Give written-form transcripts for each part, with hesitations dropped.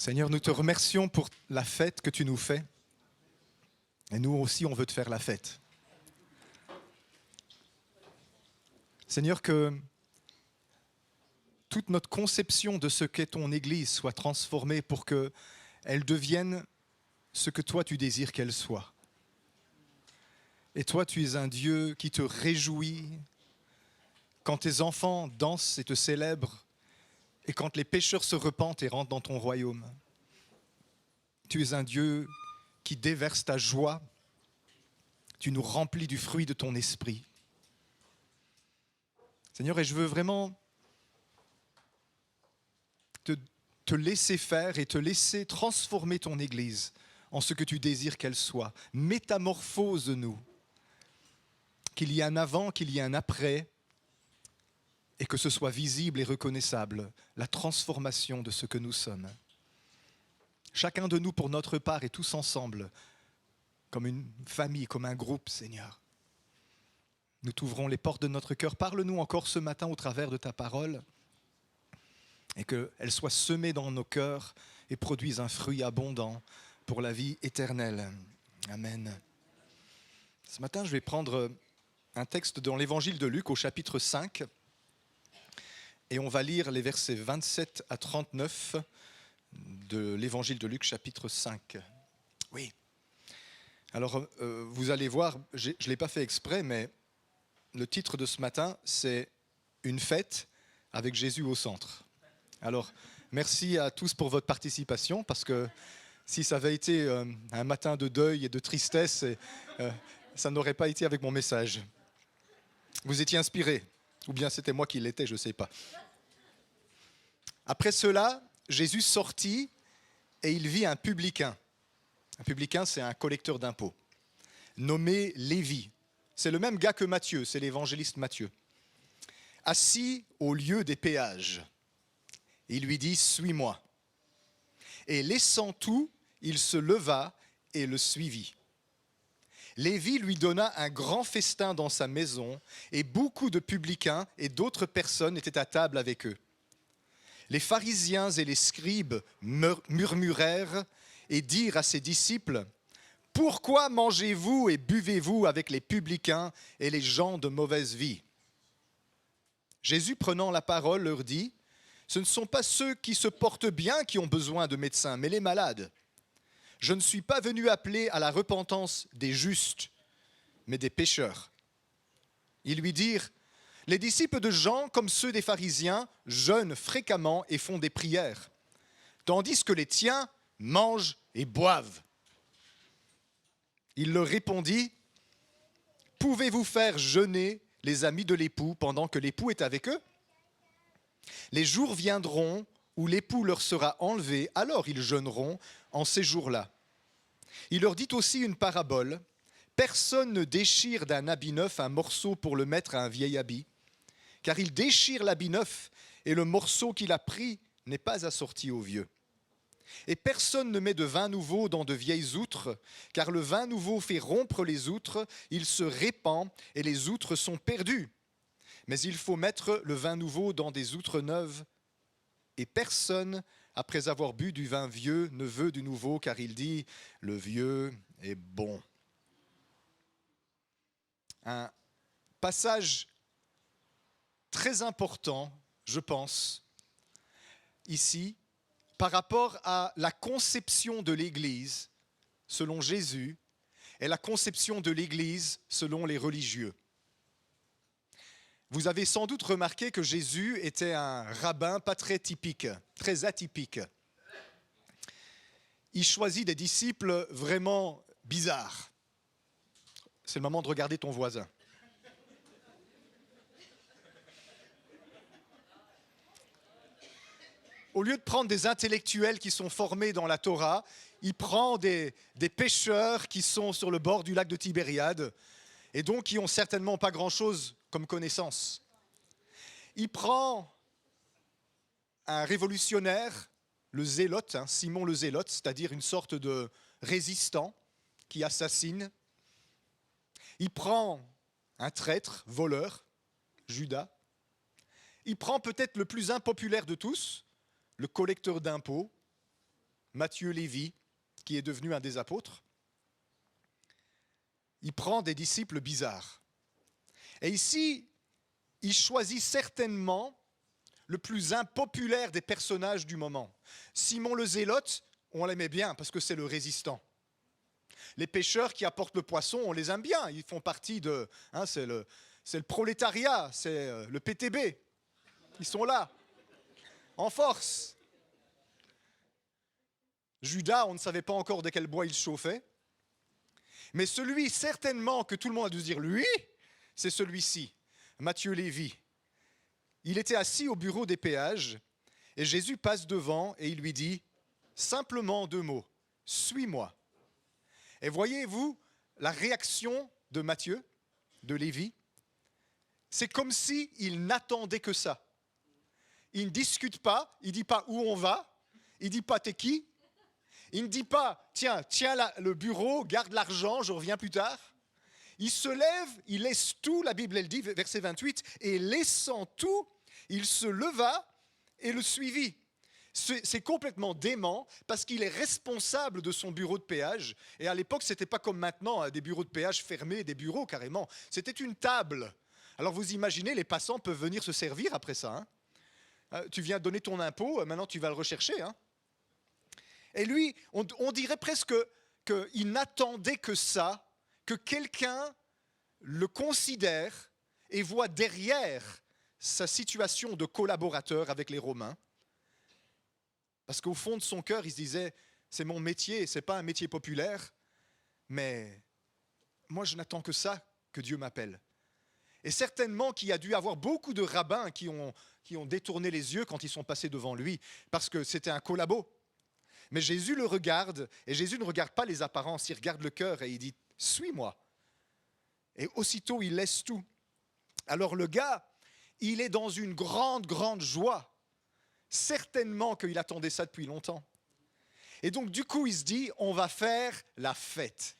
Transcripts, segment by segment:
Seigneur, nous te remercions pour la fête que tu nous fais. Et nous aussi, on veut te faire la fête. Seigneur, que toute notre conception de ce qu'est ton Église soit transformée pour qu'elle devienne ce que toi tu désires qu'elle soit. Et toi, tu es un Dieu qui te réjouit quand tes enfants dansent et te célèbrent et quand les pécheurs se repentent et rentrent dans ton royaume. Tu es un Dieu qui déverse ta joie. Tu nous remplis du fruit de ton esprit. Seigneur, et je veux vraiment te laisser faire et te laisser transformer ton Église en ce que tu désires qu'elle soit. Métamorphose-nous. Qu'il y ait un avant, qu'il y ait un après, et que ce soit visible et reconnaissable, la transformation de ce que nous sommes. Chacun de nous pour notre part et tous ensemble, comme une famille, comme un groupe, Seigneur. Nous t'ouvrons les portes de notre cœur. Parle-nous encore ce matin au travers de ta parole et qu'elle soit semée dans nos cœurs et produise un fruit abondant pour la vie éternelle. Amen. Ce matin, je vais prendre un texte dans l'évangile de Luc au chapitre 5 et on va lire les versets 27 à 39 de l'évangile de Luc chapitre 5. Oui. Alors, vous allez voir, je ne l'ai pas fait exprès, mais le titre de ce matin, c'est « Une fête avec Jésus au centre ». Alors, merci à tous pour votre participation, parce que si ça avait été un matin de deuil et de tristesse, ça n'aurait pas été avec mon message. Vous étiez inspirés, ou bien c'était moi qui l'étais, je ne sais pas. Après cela, Jésus sortit et il vit un publicain. Un publicain, c'est un collecteur d'impôts, nommé Lévi. C'est le même gars que Matthieu, c'est l'évangéliste Matthieu. Assis au lieu des péages, il lui dit « Suis-moi ». Et laissant tout, il se leva et le suivit. Lévi lui donna un grand festin dans sa maison, et beaucoup de publicains et d'autres personnes étaient à table avec eux. Les pharisiens et les scribes murmurèrent et dirent à ses disciples « Pourquoi mangez-vous et buvez-vous avec les publicains et les gens de mauvaise vie ?» Jésus, prenant la parole, leur dit « Ce ne sont pas ceux qui se portent bien qui ont besoin de médecins, mais les malades. Je ne suis pas venu appeler à la repentance des justes, mais des pécheurs. » Ils lui dirent « Les disciples de Jean, comme ceux des pharisiens, jeûnent fréquemment et font des prières, tandis que les tiens mangent et boivent. » Il leur répondit « Pouvez-vous faire jeûner les amis de l'époux pendant que l'époux est avec eux ? Les jours viendront où l'époux leur sera enlevé, alors ils jeûneront en ces jours-là. » Il leur dit aussi une parabole. « Personne ne déchire d'un habit neuf un morceau pour le mettre à un vieil habit, car il déchire l'habit neuf et le morceau qu'il a pris n'est pas assorti au vieux. Et personne ne met de vin nouveau dans de vieilles outres, car le vin nouveau fait rompre les outres, il se répand et les outres sont perdues. Mais il faut mettre le vin nouveau dans des outres neuves. Et personne, après avoir bu du vin vieux, ne veut du nouveau, car il dit « le vieux est bon ». Un passage très important, je pense, ici, par rapport à la conception de l'Église selon Jésus et la conception de l'Église selon les religieux. Vous avez sans doute remarqué que Jésus était un rabbin pas très typique, très atypique. Il choisit des disciples vraiment bizarres. C'est le moment de regarder ton voisin. Au lieu de prendre des intellectuels qui sont formés dans la Torah, il prend des pêcheurs qui sont sur le bord du lac de Tibériade et donc qui n'ont certainement pas grand-chose comme connaissance. Il prend un révolutionnaire, le Zélote, Simon le Zélote, c'est-à-dire une sorte de résistant qui assassine. Il prend un traître, voleur, Judas. Il prend peut-être le plus impopulaire de tous, le collecteur d'impôts, Matthieu Lévi, qui est devenu un des apôtres, il prend des disciples bizarres. Et ici, il choisit certainement le plus impopulaire des personnages du moment. Simon le Zélote, on l'aimait bien parce que c'est le résistant. Les pêcheurs qui apportent le poisson, on les aime bien. Ils font partie de... c'est le prolétariat, c'est le PTB. Ils sont là, en force. Judas, on ne savait pas encore de quel bois il chauffait. Mais celui, certainement, que tout le monde a dû se dire, lui, c'est celui-ci, Matthieu Lévi. Il était assis au bureau des péages et Jésus passe devant et il lui dit simplement 2 mots, « Suis-moi ». Et voyez-vous la réaction de Matthieu, de Lévi, c'est comme s'il n'attendait que ça. Il ne discute pas, il ne dit pas où on va, il ne dit pas t'es qui, il ne dit pas tiens le bureau, garde l'argent, je reviens plus tard. Il se lève, il laisse tout, la Bible elle dit, verset 28, et laissant tout, il se leva et le suivit. C'est complètement dément parce qu'il est responsable de son bureau de péage. Et à l'époque, ce n'était pas comme maintenant, des bureaux de péage fermés, des bureaux carrément. C'était une table. Alors vous imaginez, les passants peuvent venir se servir après ça. Tu viens donner ton impôt, maintenant tu vas le rechercher. Et lui, on dirait presque qu'il n'attendait que ça, que quelqu'un le considère et voit derrière sa situation de collaborateur avec les Romains. Parce qu'au fond de son cœur, il se disait, c'est mon métier, ce n'est pas un métier populaire, mais moi je n'attends que ça, que Dieu m'appelle. Et certainement qu'il y a dû avoir beaucoup de rabbins qui ont détourné les yeux quand ils sont passés devant lui, parce que c'était un collabo. Mais Jésus le regarde, et Jésus ne regarde pas les apparences, il regarde le cœur et il dit « Suis-moi ». Et aussitôt, il laisse tout. Alors le gars, il est dans une grande, grande joie. Certainement qu'il attendait ça depuis longtemps. Et donc du coup, il se dit « On va faire la fête ».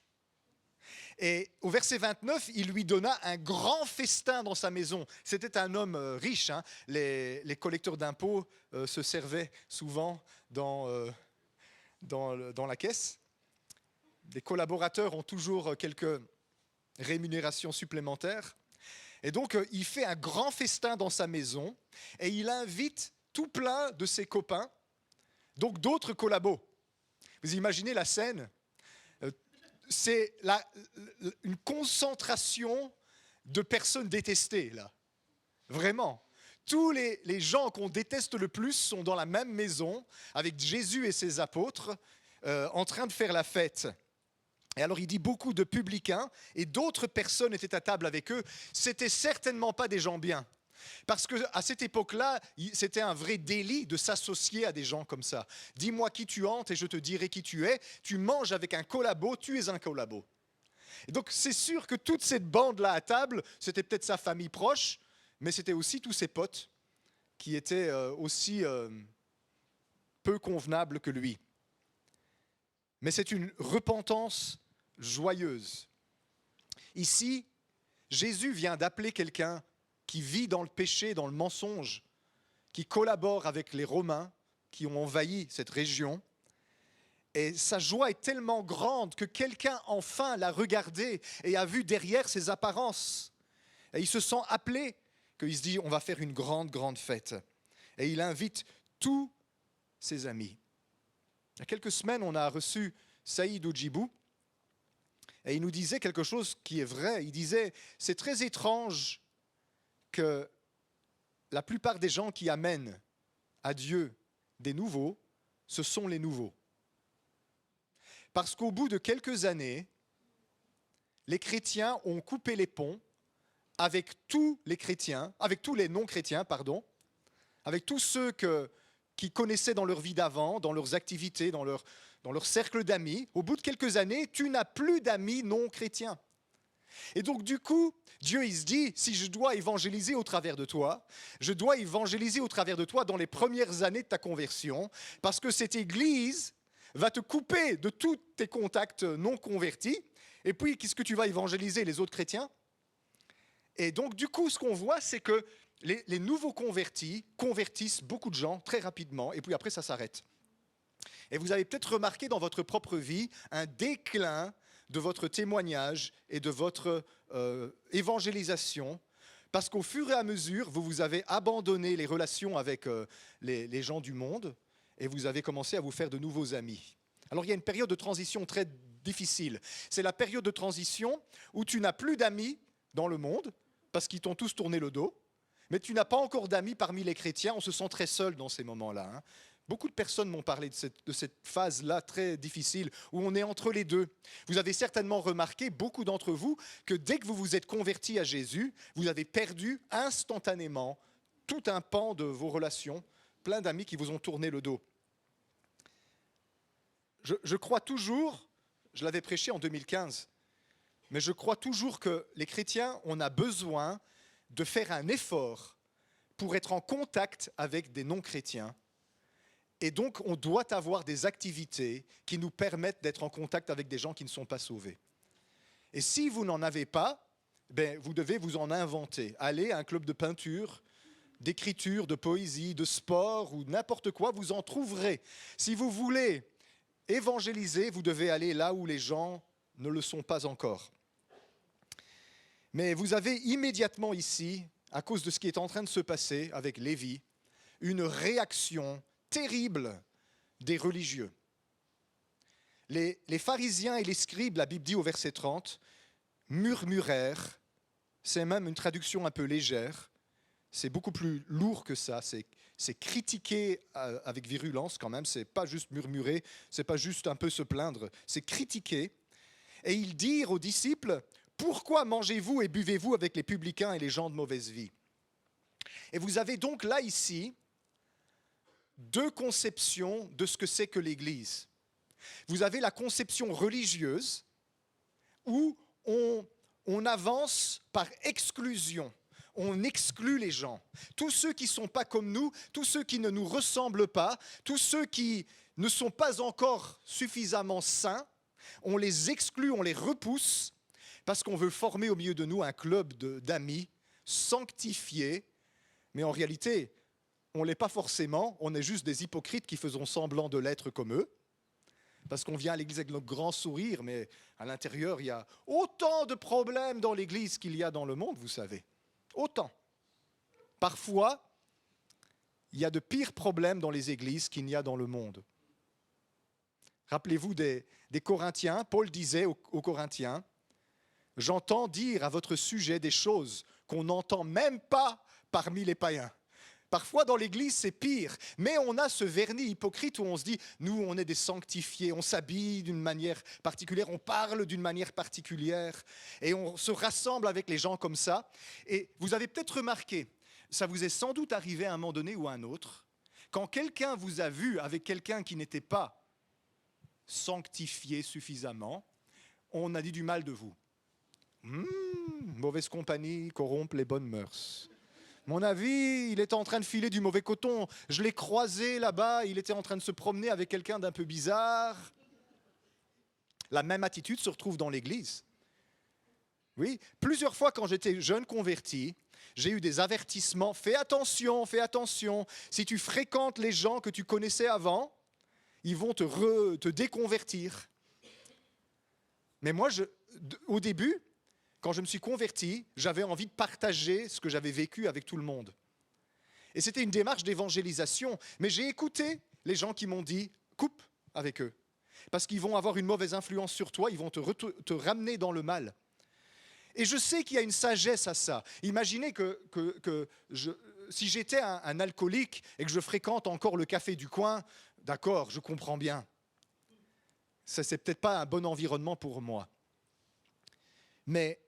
Et au verset 29, il lui donna un grand festin dans sa maison. C'était un homme riche. Les collecteurs d'impôts se servaient souvent dans la caisse. Les collaborateurs ont toujours quelques rémunérations supplémentaires. Et donc, il fait un grand festin dans sa maison et il invite tout plein de ses copains, donc d'autres collabos. Vous imaginez la scène ? C'est une concentration de personnes détestées, là. Vraiment. Tous les gens qu'on déteste le plus sont dans la même maison, avec Jésus et ses apôtres, en train de faire la fête. Et alors il dit beaucoup de publicains, et d'autres personnes étaient à table avec eux. C'était certainement pas des gens bien. Parce qu'à cette époque-là, c'était un vrai délit de s'associer à des gens comme ça. Dis-moi qui tu hantes et je te dirai qui tu es. Tu manges avec un collabo, tu es un collabo. Et donc c'est sûr que toute cette bande-là à table, c'était peut-être sa famille proche, mais c'était aussi tous ses potes qui étaient aussi peu convenables que lui. Mais c'est une repentance joyeuse. Ici, Jésus vient d'appeler quelqu'un qui vit dans le péché, dans le mensonge, qui collabore avec les Romains qui ont envahi cette région. Et sa joie est tellement grande que quelqu'un enfin l'a regardé et a vu derrière ses apparences. Et il se sent appelé, qu'il se dit on va faire une grande, grande fête. Et il invite tous ses amis. Il y a quelques semaines, on a reçu Saïd Oujibou et il nous disait quelque chose qui est vrai. Il disait c'est très étrange que la plupart des gens qui amènent à Dieu des nouveaux, ce sont les nouveaux. Parce qu'au bout de quelques années, les chrétiens ont coupé les ponts avec tous les chrétiens, avec tous les non-chrétiens, pardon, avec tous ceux qui connaissaient dans leur vie d'avant, dans leurs activités, dans leur cercle d'amis. Au bout de quelques années, tu n'as plus d'amis non-chrétiens. Et donc du coup, Dieu il se dit, si je dois évangéliser au travers de toi, je dois évangéliser au travers de toi dans les premières années de ta conversion, parce que cette église va te couper de tous tes contacts non convertis, et puis qu'est-ce que tu vas évangéliser les autres chrétiens ? Et donc du coup, ce qu'on voit, c'est que les nouveaux convertis convertissent beaucoup de gens très rapidement, et puis après ça s'arrête. Et vous avez peut-être remarqué dans votre propre vie un déclin de votre témoignage et de votre évangélisation, parce qu'au fur et à mesure, vous avez abandonné les relations avec les gens du monde et vous avez commencé à vous faire de nouveaux amis. Alors il y a une période de transition très difficile. C'est la période de transition où tu n'as plus d'amis dans le monde, parce qu'ils t'ont tous tourné le dos, mais tu n'as pas encore d'amis parmi les chrétiens. On se sent très seul dans ces moments-là, hein. Beaucoup de personnes m'ont parlé de cette phase-là très difficile, où on est entre les deux. Vous avez certainement remarqué, beaucoup d'entre vous, que dès que vous vous êtes convertis à Jésus, vous avez perdu instantanément tout un pan de vos relations, plein d'amis qui vous ont tourné le dos. Je crois toujours, je l'avais prêché en 2015, mais je crois toujours que les chrétiens, on a besoin de faire un effort pour être en contact avec des non-chrétiens. Et donc, on doit avoir des activités qui nous permettent d'être en contact avec des gens qui ne sont pas sauvés. Et si vous n'en avez pas, vous devez vous en inventer. Allez à un club de peinture, d'écriture, de poésie, de sport ou n'importe quoi, vous en trouverez. Si vous voulez évangéliser, vous devez aller là où les gens ne le sont pas encore. Mais vous avez immédiatement ici, à cause de ce qui est en train de se passer avec Lévi, une réaction terrible des religieux. Les pharisiens et les scribes, la Bible dit au verset 30, murmurèrent, c'est même une traduction un peu légère, c'est beaucoup plus lourd que ça, c'est critiquer avec virulence quand même, c'est pas juste murmurer, c'est pas juste un peu se plaindre, c'est critiquer. Et ils dirent aux disciples, pourquoi mangez-vous et buvez-vous avec les publicains et les gens de mauvaise vie? Et vous avez donc là ici deux conceptions de ce que c'est que l'Église. Vous avez la conception religieuse où on avance par exclusion. On exclut les gens. Tous ceux qui ne sont pas comme nous, tous ceux qui ne nous ressemblent pas, tous ceux qui ne sont pas encore suffisamment saints, on les exclut, on les repousse parce qu'on veut former au milieu de nous un club d'amis sanctifiés, mais en réalité, on ne l'est pas forcément, on est juste des hypocrites qui faisons semblant de l'être comme eux, parce qu'on vient à l'église avec notre grand sourire, mais à l'intérieur, il y a autant de problèmes dans l'église qu'il y a dans le monde, vous savez. Autant. Parfois, il y a de pires problèmes dans les églises qu'il n'y a dans le monde. Rappelez-vous des Corinthiens, Paul disait aux Corinthiens, « J'entends dire à votre sujet des choses qu'on n'entend même pas parmi les païens. » Parfois, dans l'Église, c'est pire. Mais on a ce vernis hypocrite où on se dit, nous, on est des sanctifiés, on s'habille d'une manière particulière, on parle d'une manière particulière, et on se rassemble avec les gens comme ça. Et vous avez peut-être remarqué, ça vous est sans doute arrivé à un moment donné ou à un autre, quand quelqu'un vous a vu avec quelqu'un qui n'était pas sanctifié suffisamment, on a dit du mal de vous. Mauvaise compagnie corrompt les bonnes mœurs. Mon avis, il était en train de filer du mauvais coton. Je l'ai croisé là-bas, il était en train de se promener avec quelqu'un d'un peu bizarre. La même attitude se retrouve dans l'Église. Oui, plusieurs fois quand j'étais jeune converti, j'ai eu des avertissements. Fais attention, fais attention. Si tu fréquentes les gens que tu connaissais avant, ils vont te déconvertir. Mais moi, au début, quand je me suis converti, j'avais envie de partager ce que j'avais vécu avec tout le monde. Et c'était une démarche d'évangélisation. Mais j'ai écouté les gens qui m'ont dit « coupe avec eux ». Parce qu'ils vont avoir une mauvaise influence sur toi, ils vont te ramener dans le mal. Et je sais qu'il y a une sagesse à ça. Imaginez si j'étais un alcoolique et que je fréquente encore le café du coin, d'accord, je comprends bien. Ça, c'est peut-être pas un bon environnement pour moi. Mais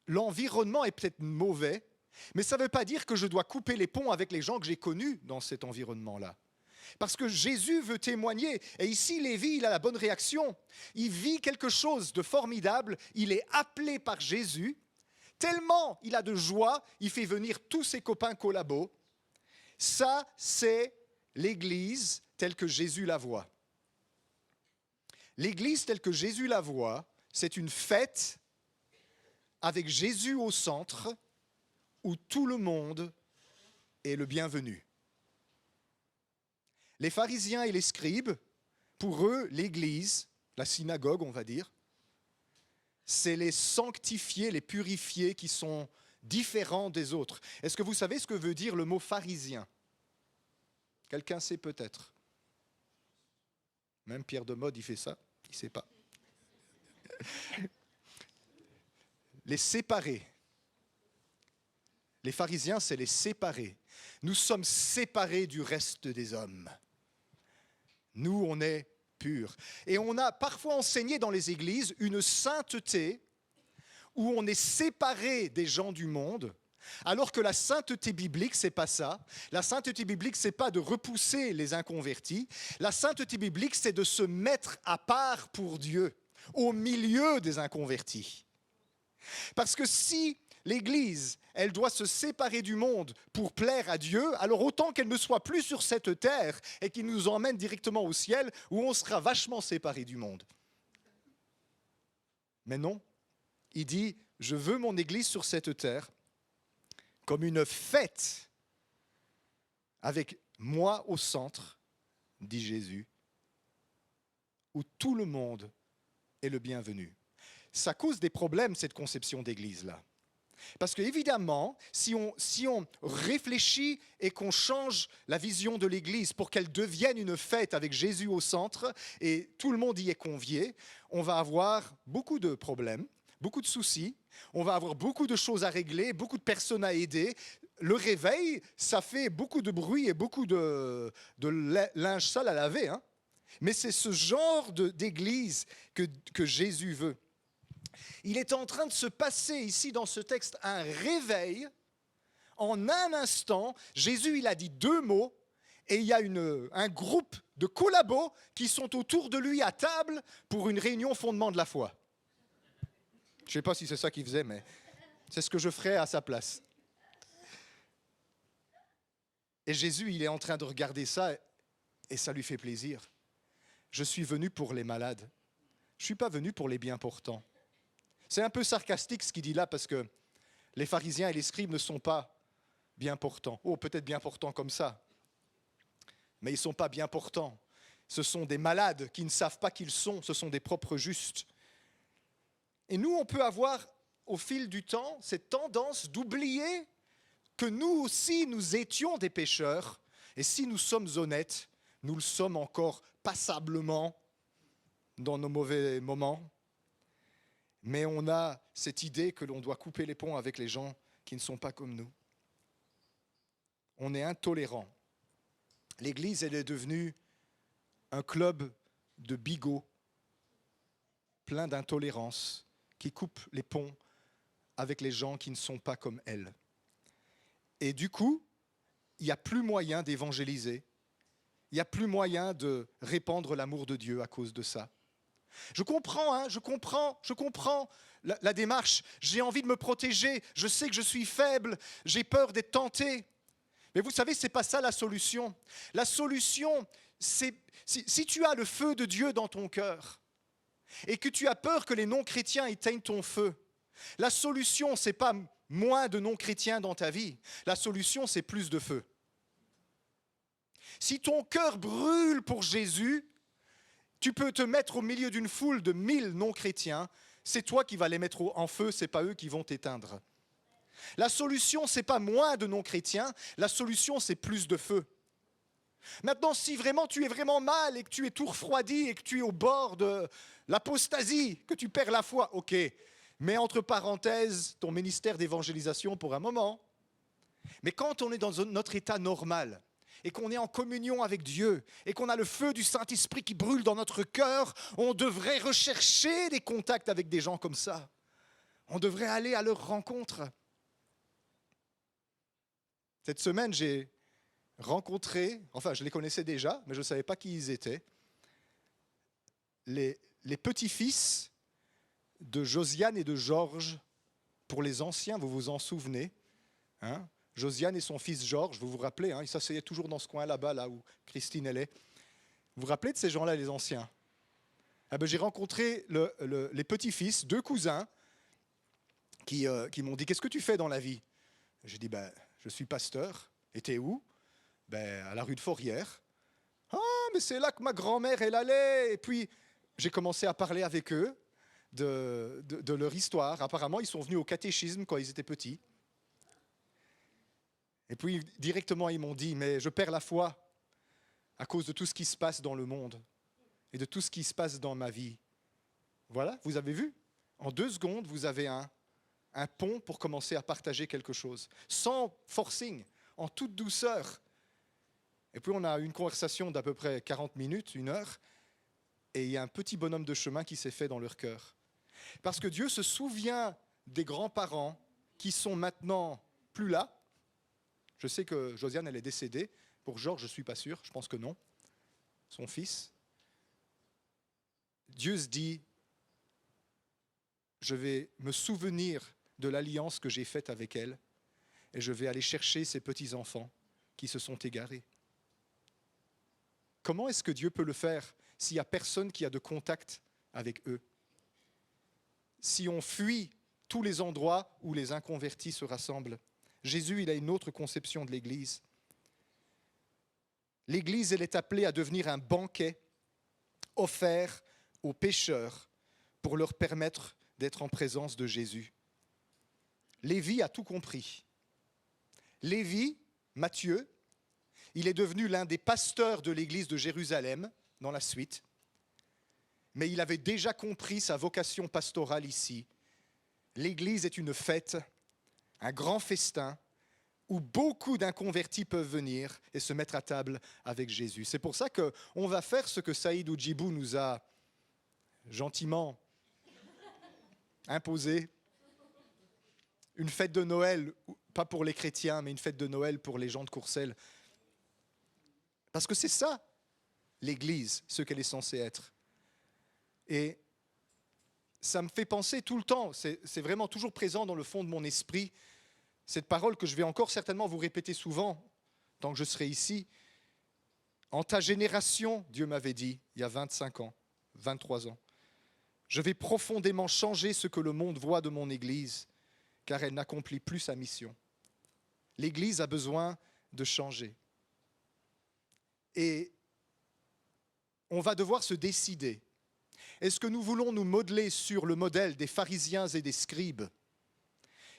l'environnement est peut-être mauvais, mais ça ne veut pas dire que je dois couper les ponts avec les gens que j'ai connus dans cet environnement-là. Parce que Jésus veut témoigner. Et ici, Lévi, il a la bonne réaction. Il vit quelque chose de formidable. Il est appelé par Jésus. Tellement il a de joie, il fait venir tous ses copains collabos. Ça, c'est l'Église telle que Jésus la voit. L'Église telle que Jésus la voit, c'est une fête avec Jésus au centre, où tout le monde est le bienvenu. Les pharisiens et les scribes, pour eux, l'Église, la synagogue, on va dire, c'est les sanctifiés, les purifiés qui sont différents des autres. Est-ce que vous savez ce que veut dire le mot pharisien? Quelqu'un sait peut-être. Même Pierre de Mode, il fait ça, il ne sait pas. Les séparés. Les pharisiens, c'est les séparés. Nous sommes séparés du reste des hommes. Nous, on est purs. Et on a parfois enseigné dans les églises une sainteté où on est séparé des gens du monde, alors que la sainteté biblique, c'est pas ça. La sainteté biblique, c'est pas de repousser les inconvertis. La sainteté biblique, c'est de se mettre à part pour Dieu, au milieu des inconvertis. Parce que si l'Église, elle doit se séparer du monde pour plaire à Dieu, alors autant qu'elle ne soit plus sur cette terre et qu'il nous emmène directement au ciel, où on sera vachement séparé du monde. Mais non, il dit, je veux mon Église sur cette terre comme une fête, avec moi au centre, dit Jésus, où tout le monde est le bienvenu. Ça cause des problèmes, cette conception d'église-là. Parce qu'évidemment, si on réfléchit et qu'on change la vision de l'église pour qu'elle devienne une fête avec Jésus au centre et tout le monde y est convié, on va avoir beaucoup de problèmes, beaucoup de soucis, on va avoir beaucoup de choses à régler, beaucoup de personnes à aider. Le réveil, ça fait beaucoup de bruit et beaucoup de linge sale à laver, hein. Mais c'est ce genre d'église que Jésus veut. Il est en train de se passer ici dans ce texte un réveil. En un instant, Jésus il a dit 2 mots et il y a un groupe de collabos qui sont autour de lui à table pour une réunion fondement de la foi. Je ne sais pas si c'est ça qu'il faisait, mais c'est ce que je ferais à sa place. Et Jésus, il est en train de regarder ça et ça lui fait plaisir. Je suis venu pour les malades. Je ne suis pas venu pour les bien portants. C'est un peu sarcastique ce qu'il dit là parce que les pharisiens et les scribes ne sont pas bien portants. Oh, peut-être bien portants comme ça, mais ils ne sont pas bien portants. Ce sont des malades qui ne savent pas qui ils sont, ce sont des propres justes. Et nous, on peut avoir, au fil du temps, cette tendance d'oublier que nous aussi, nous étions des pécheurs. Et si nous sommes honnêtes, nous le sommes encore passablement dans nos mauvais moments. Mais on a cette idée que l'on doit couper les ponts avec les gens qui ne sont pas comme nous. On est intolérant. L'Église, elle est devenue un club de bigots, plein d'intolérance, qui coupe les ponts avec les gens qui ne sont pas comme elle. Et du coup, il n'y a plus moyen d'évangéliser. Il n'y a plus moyen de répandre l'amour de Dieu à cause de ça. Je comprends la démarche. J'ai envie de me protéger. Je sais que je suis faible. J'ai peur d'être tenté. Mais vous savez, ce n'est pas ça la solution. La solution, c'est si tu as le feu de Dieu dans ton cœur et que tu as peur que les non-chrétiens éteignent ton feu, la solution, ce n'est pas moins de non-chrétiens dans ta vie. La solution, c'est plus de feu. Si ton cœur brûle pour Jésus, tu peux te mettre au milieu d'une foule de 1000 non-chrétiens, c'est toi qui vas les mettre en feu, ce n'est pas eux qui vont t'éteindre. La solution, ce n'est pas moins de non-chrétiens, la solution, c'est plus de feu. Maintenant, si vraiment tu es vraiment mal et que tu es tout refroidi et que tu es au bord de l'apostasie, que tu perds la foi, ok, mets entre parenthèses ton ministère d'évangélisation pour un moment. Mais quand on est dans notre état normal, et qu'on est en communion avec Dieu, et qu'on a le feu du Saint-Esprit qui brûle dans notre cœur, on devrait rechercher des contacts avec des gens comme ça. On devrait aller à leur rencontre. Cette semaine, j'ai rencontré, enfin je les connaissais déjà, mais je ne savais pas qui ils étaient, les petits-fils de Josiane et de Georges. Pour les anciens, vous vous en souvenez, hein? Josiane et son fils Georges, vous vous rappelez, hein, ils s'asseyaient toujours dans ce coin là-bas, là où Christine elle est. Vous vous rappelez de ces gens-là, les anciens? J'ai rencontré les petits-fils, 2 cousins, qui m'ont dit « Qu'est-ce que tu fais dans la vie ?» J'ai dit « Je suis pasteur. Et t'es où ?»« À la rue de Fourrière. »« Ah, mais c'est là que ma grand-mère, elle allait. Et puis, j'ai commencé à parler avec eux de leur histoire. Apparemment, ils sont venus au catéchisme quand ils étaient petits. Et puis, directement, ils m'ont dit, mais je perds la foi à cause de tout ce qui se passe dans le monde et de tout ce qui se passe dans ma vie. Voilà, vous avez vu? En 2 secondes, vous avez un pont pour commencer à partager quelque chose, sans forcing, en toute douceur. Et puis on a une conversation d'à peu près 40 minutes, 1 heure, et il y a un petit bonhomme de chemin qui s'est fait dans leur cœur. Parce que Dieu se souvient des grands-parents qui sont maintenant plus là. Je sais que Josiane, elle est décédée. Pour Georges, je ne suis pas sûr, je pense que non. Son fils. Dieu se dit, je vais me souvenir de l'alliance que j'ai faite avec elle et je vais aller chercher ces petits-enfants qui se sont égarés. Comment est-ce que Dieu peut le faire s'il n'y a personne qui a de contact avec eux? Si on fuit tous les endroits où les inconvertis se rassemblent. Jésus, il a une autre conception de l'Église. L'Église, elle est appelée à devenir un banquet offert aux pécheurs pour leur permettre d'être en présence de Jésus. Lévi a tout compris. Lévi, Matthieu, il est devenu l'un des pasteurs de l'église de Jérusalem dans la suite, mais il avait déjà compris sa vocation pastorale ici. L'église est une fête, un grand festin, où beaucoup d'inconvertis peuvent venir et se mettre à table avec Jésus. C'est pour ça qu'on va faire ce que Saïd Oudjibou nous a gentiment imposé. Une fête de Noël, pas pour les chrétiens, mais une fête de Noël pour les gens de Courcelles. Parce que c'est ça, l'Église, ce qu'elle est censée être. Et ça me fait penser tout le temps, c'est vraiment toujours présent dans le fond de mon esprit, cette parole que je vais encore certainement vous répéter souvent, tant que je serai ici. En ta génération, Dieu m'avait dit, il y a 25 ans, 23 ans, je vais profondément changer ce que le monde voit de mon Église, car elle n'accomplit plus sa mission. L'Église a besoin de changer. Et on va devoir se décider. Est-ce que nous voulons nous modeler sur le modèle des pharisiens et des scribes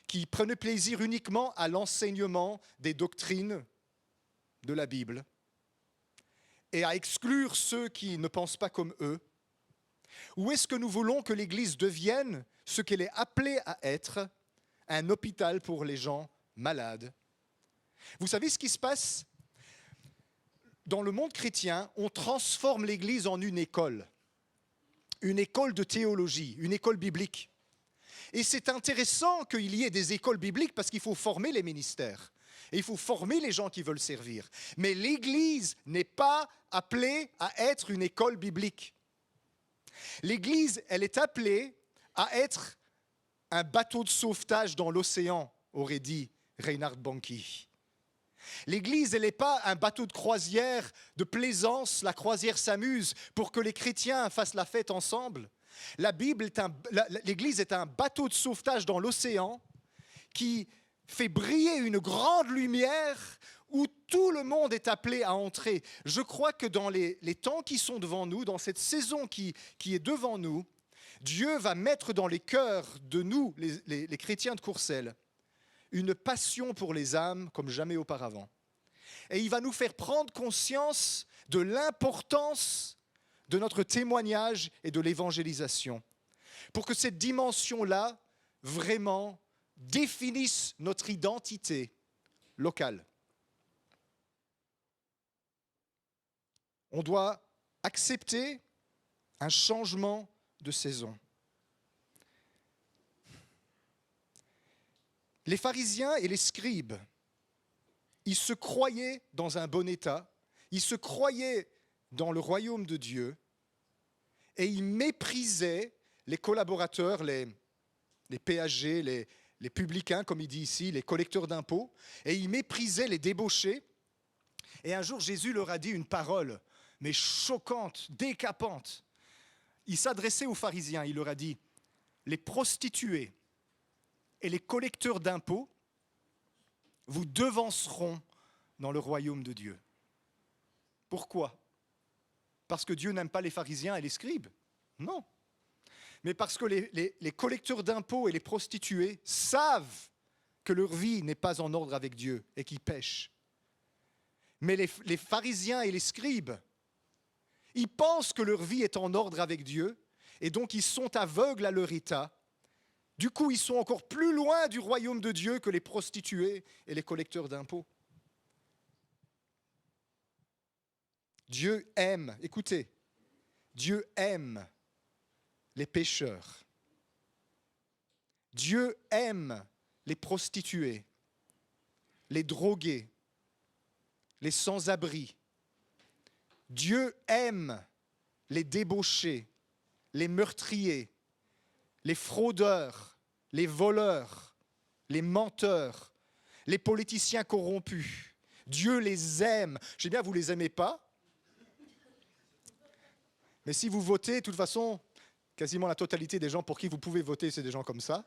qui prenaient plaisir uniquement à l'enseignement des doctrines de la Bible et à exclure ceux qui ne pensent pas comme eux? Ou est-ce que nous voulons que l'Église devienne ce qu'elle est appelée à être, un hôpital pour les gens malades? Vous savez ce qui se passe? Dans le monde chrétien, on transforme l'Église en une école de théologie, une école biblique. Et c'est intéressant qu'il y ait des écoles bibliques parce qu'il faut former les ministères. Et il faut former les gens qui veulent servir. Mais l'Église n'est pas appelée à être une école biblique. L'Église, elle est appelée à être un bateau de sauvetage dans l'océan, aurait dit Reinhard Bonnke. L'Église, elle n'est pas un bateau de croisière, de plaisance, la croisière s'amuse pour que les chrétiens fassent la fête ensemble. L'Église est un bateau de sauvetage dans l'océan qui fait briller une grande lumière où tout le monde est appelé à entrer. Je crois que dans les temps qui sont devant nous, dans cette saison qui est devant nous, Dieu va mettre dans les cœurs de nous, les chrétiens de Courcelles, une passion pour les âmes comme jamais auparavant. Et il va nous faire prendre conscience de l'importance de notre témoignage et de l'évangélisation, pour que cette dimension-là, vraiment, définisse notre identité locale. On doit accepter un changement de saison. Les pharisiens et les scribes, ils se croyaient dans un bon état, ils se croyaient dans le royaume de Dieu et ils méprisaient les collaborateurs, les péagers, les publicains, comme il dit ici, les collecteurs d'impôts, et ils méprisaient les débauchés. Et un jour, Jésus leur a dit une parole, mais choquante, décapante. Il s'adressait aux pharisiens, il leur a dit, les prostituées et les collecteurs d'impôts vous devanceront dans le royaume de Dieu. Pourquoi? parce que Dieu n'aime pas les pharisiens et les scribes. Non. Mais parce que les collecteurs d'impôts et les prostituées savent que leur vie n'est pas en ordre avec Dieu et qu'ils pêchent. Mais les pharisiens et les scribes, ils pensent que leur vie est en ordre avec Dieu et donc ils sont aveugles à leur état. Du coup, ils sont encore plus loin du royaume de Dieu que les prostituées et les collecteurs d'impôts. Dieu aime, écoutez, Dieu aime les pécheurs. Dieu aime les prostituées, les drogués, les sans-abri. Dieu aime les débauchés, les meurtriers, les fraudeurs, les voleurs, les menteurs, les politiciens corrompus. Dieu les aime. Je sais bien, vous ne les aimez pas. Mais si vous votez, de toute façon, quasiment la totalité des gens pour qui vous pouvez voter, c'est des gens comme ça.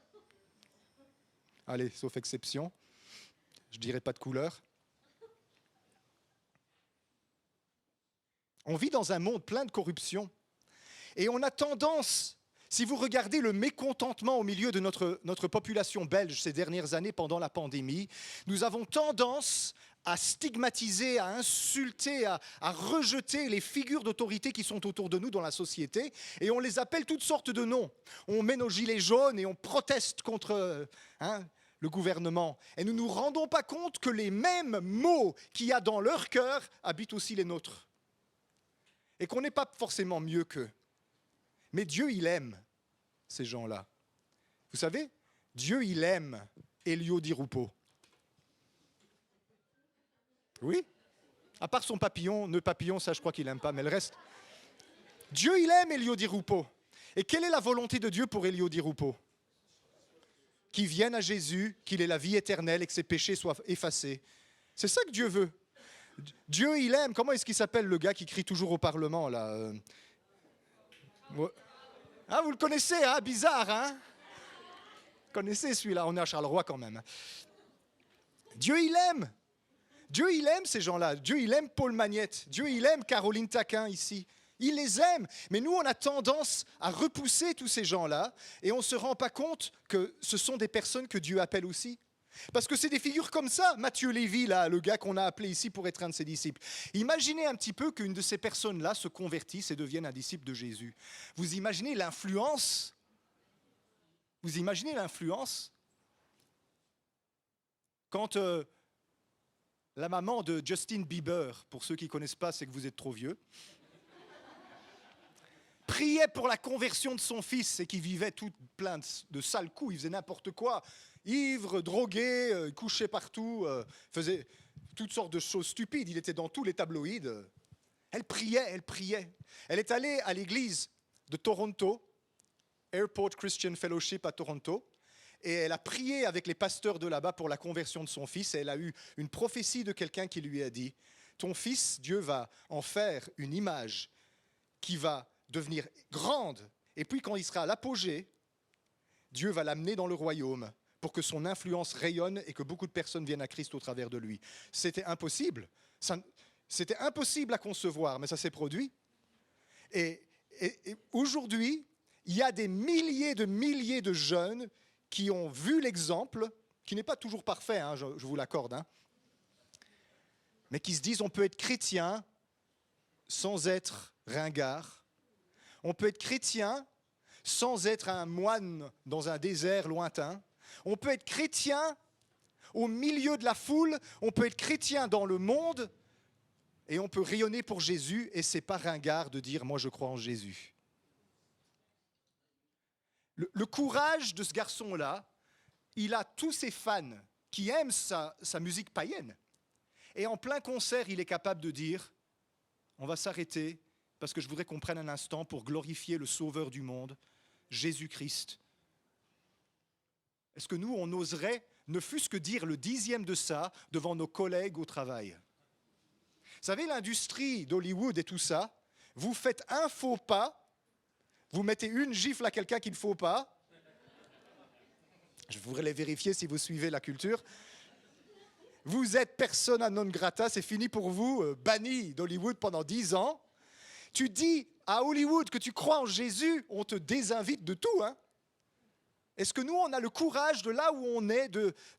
Allez, sauf exception. Je ne dirai pas de couleur. On vit dans un monde plein de corruption. Et on a tendance, si vous regardez le mécontentement au milieu de notre population belge ces dernières années pendant la pandémie, nous avons tendance à stigmatiser, à insulter, à rejeter les figures d'autorité qui sont autour de nous dans la société, et on les appelle toutes sortes de noms. On met nos gilets jaunes et on proteste contre le gouvernement. Et nous ne nous rendons pas compte que les mêmes mots qu'il y a dans leur cœur habitent aussi les nôtres. Et qu'on n'est pas forcément mieux qu'eux. Mais Dieu, il aime ces gens-là. Vous savez, Dieu, il aime Elio Di Rupo. Oui, à part son papillon, nœud papillon, ça je crois qu'il n'aime pas, mais le reste. Dieu, il aime Elio Di Rupo. Et quelle est la volonté de Dieu pour Elio Di Rupo? Qu'il vienne à Jésus, qu'il ait la vie éternelle et que ses péchés soient effacés. C'est ça que Dieu veut. Dieu, il aime. Comment est-ce qu'il s'appelle le gars qui crie toujours au Parlement là Ah, vous le connaissez, hein? Bizarre, hein? Vous connaissez celui-là, on est à Charleroi quand même. Dieu, il aime. Dieu, il aime ces gens-là. Dieu, il aime Paul Magnette. Dieu, il aime Caroline Taquin ici. Il les aime. Mais nous, on a tendance à repousser tous ces gens-là et on ne se rend pas compte que ce sont des personnes que Dieu appelle aussi. Parce que c'est des figures comme ça. Matthieu Lévy, là, le gars qu'on a appelé ici pour être un de ses disciples. Imaginez un petit peu qu'une de ces personnes-là se convertisse et devienne un disciple de Jésus. Vous imaginez l'influence? Vous imaginez l'influence? Quand la maman de Justin Bieber, pour ceux qui ne connaissent pas, c'est que vous êtes trop vieux, priait pour la conversion de son fils et qui vivait tout plein de sales coups, il faisait n'importe quoi, ivre, drogué, couchait partout, faisait toutes sortes de choses stupides, il était dans tous les tabloïds. Elle priait, elle priait. Elle est allée à l'église de Toronto, Airport Christian Fellowship à Toronto, et elle a prié avec les pasteurs de là-bas pour la conversion de son fils, et elle a eu une prophétie de quelqu'un qui lui a dit « Ton fils, Dieu va en faire une image qui va devenir grande, et puis quand il sera à l'apogée, Dieu va l'amener dans le royaume pour que son influence rayonne et que beaucoup de personnes viennent à Christ au travers de lui. » C'était impossible. C'était impossible à concevoir, mais ça s'est produit. Et aujourd'hui, il y a des milliers de jeunes qui ont vu l'exemple, qui n'est pas toujours parfait, hein, je vous l'accorde, hein, mais qui se disent on peut être chrétien sans être ringard, on peut être chrétien sans être un moine dans un désert lointain, on peut être chrétien au milieu de la foule, on peut être chrétien dans le monde, et on peut rayonner pour Jésus, et c'est pas ringard de dire « moi je crois en Jésus ». Le courage de ce garçon-là, il a tous ses fans qui aiment sa musique païenne. Et en plein concert, il est capable de dire « on va s'arrêter parce que je voudrais qu'on prenne un instant pour glorifier le Sauveur du monde, Jésus-Christ. » Est-ce que nous, on oserait ne fût-ce que dire le 10e de ça devant nos collègues au travail? Vous savez, l'industrie d'Hollywood et tout ça, vous faites un faux pas, vous mettez une gifle à quelqu'un qu'il ne faut pas. Je voudrais les vérifier si vous suivez la culture. Vous êtes persona non grata, c'est fini pour vous, banni d'Hollywood pendant 10 ans. Tu dis à Hollywood que tu crois en Jésus, on te désinvite de tout. Hein. Est-ce que nous, on a le courage de là où on est,